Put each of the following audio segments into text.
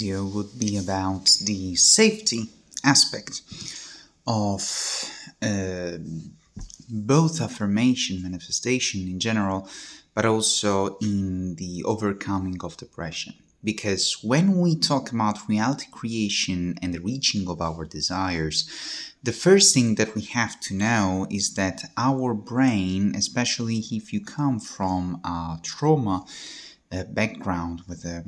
Video would be about the safety aspect of uh, both affirmation manifestation in general, but also in the overcoming of depression. Because when we talk about reality creation and the reaching of our desires, the first thing that we have to know is that our brain, especially if you come from a trauma background with a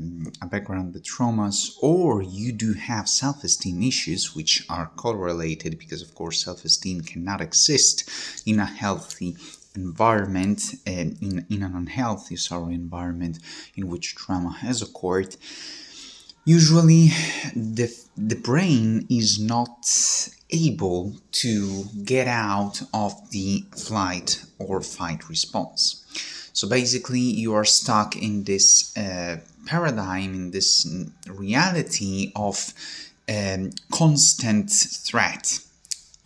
background with traumas, or you do have self-esteem issues which are correlated, because of course self-esteem cannot exist in a healthy environment and in an unhealthy environment in which trauma has occurred. Usually the brain is not able to get out of the flight or fight response. So basically, you are stuck in this paradigm, in this reality of constant threat.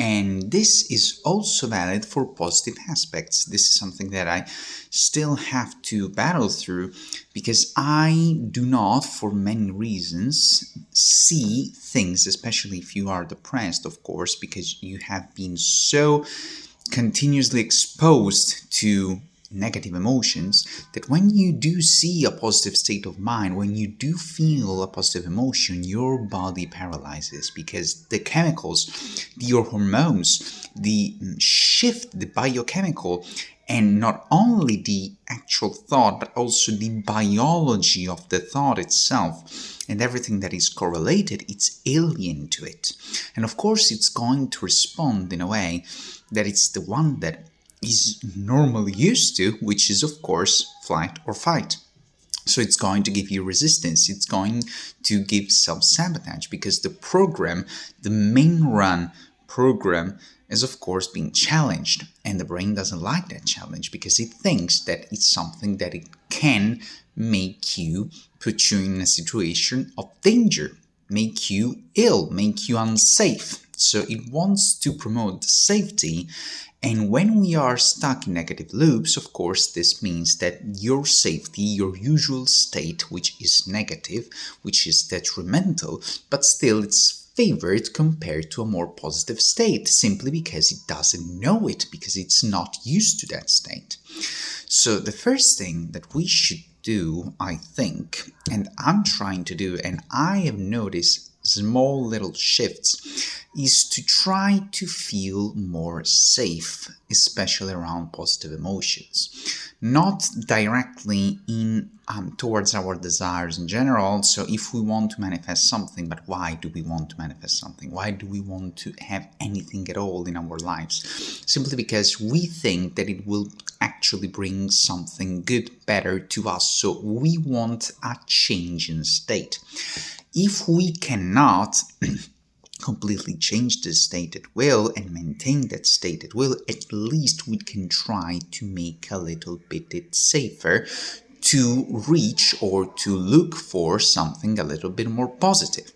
And this is also valid for positive aspects. This is something that I still have to battle through because I do not, for many reasons, see things, especially if you are depressed, of course, because you have been so continuously exposed to negative emotions, that when you do see a positive state of mind, when you do feel a positive emotion, your body paralyzes because the chemicals, your hormones, the shift, the biochemical, and not only the actual thought, but also the biology of the thought itself and everything that is correlated, it's alien to it. And of course, it's going to respond in a way that it's the one that is normally used to, which is of course flight or fight. So it's going to give you resistance, it's going to give self-sabotage, because the program, the main run program, is of course being challenged, and the brain doesn't like that challenge because it thinks that it's something that it can make you, put you in a situation of danger, make you ill, make you unsafe. So it wants to promote safety. And when we are stuck in negative loops, of course, this means that your safety, your usual state, which is negative, which is detrimental, but still it's favored compared to a more positive state, simply because it doesn't know it, because it's not used to that state. So the first thing that we should do, I think, and I'm trying to do, and I have noticed small little shifts, is to try to feel more safe, especially around positive emotions. Not directly in towards our desires in general. So if we want to manifest something, but why do we want to manifest something? Why do we want to have anything at all in our lives? Simply because we think that it will actually bring something good, better to us. So we want a change in state. If we cannot completely change the state at will and maintain that state at will, at least we can try to make a little bit it safer to reach or to look for something a little bit more positive.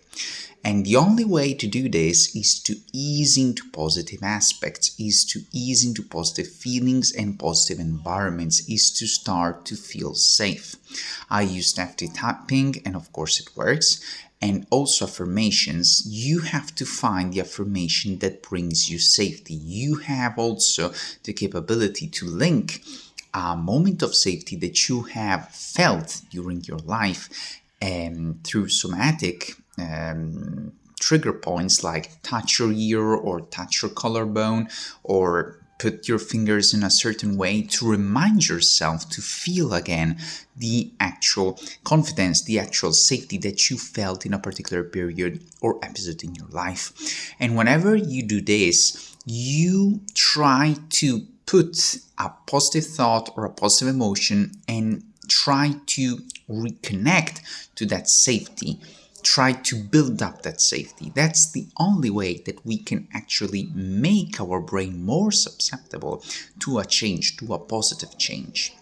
And the only way to do this is to ease into positive aspects, is to ease into positive feelings and positive environments, is to start to feel safe. I used FT tapping, and of course it works. And also affirmations. You have to find the affirmation that brings you safety. You have also the capability to link a moment of safety that you have felt during your life through somatic trigger points, like touch your ear or touch your collarbone, or put your fingers in a certain way to remind yourself to feel again the actual confidence, the actual safety that you felt in a particular period or episode in your life. And whenever you do this, you try to put a positive thought or a positive emotion and try to reconnect to that safety. Try to build up that safety. That's the only way that we can actually make our brain more susceptible to a change, to a positive change.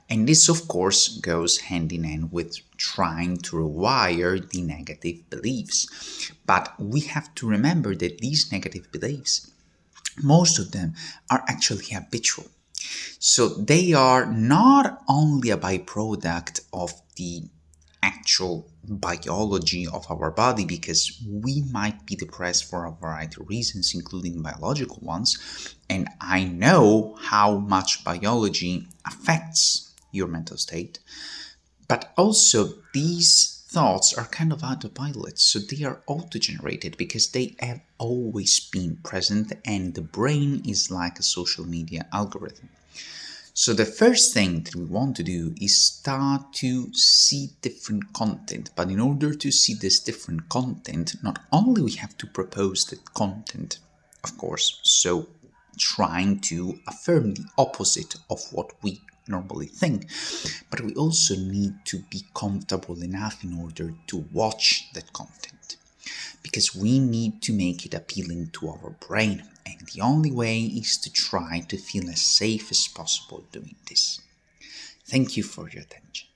And this, of course, goes hand in hand with trying to rewire the negative beliefs. But we have to remember that these negative beliefs, most of them are actually habitual. So they are not only a byproduct of the actual biology of our body, because we might be depressed for a variety of reasons, including biological ones. And I know how much biology affects your mental state. But also, these thoughts are kind of autopilot, so they are auto-generated because they have always been present, and the brain is like a social media algorithm. So the first thing that we want to do is start to see different content. But in order to see this different content, not only we have to propose the content, of course, so trying to affirm the opposite of what we normally think, but we also need to be comfortable enough in order to watch that content, because we need to make it appealing to our brain, and the only way is to try to feel as safe as possible doing this. Thank you for your attention.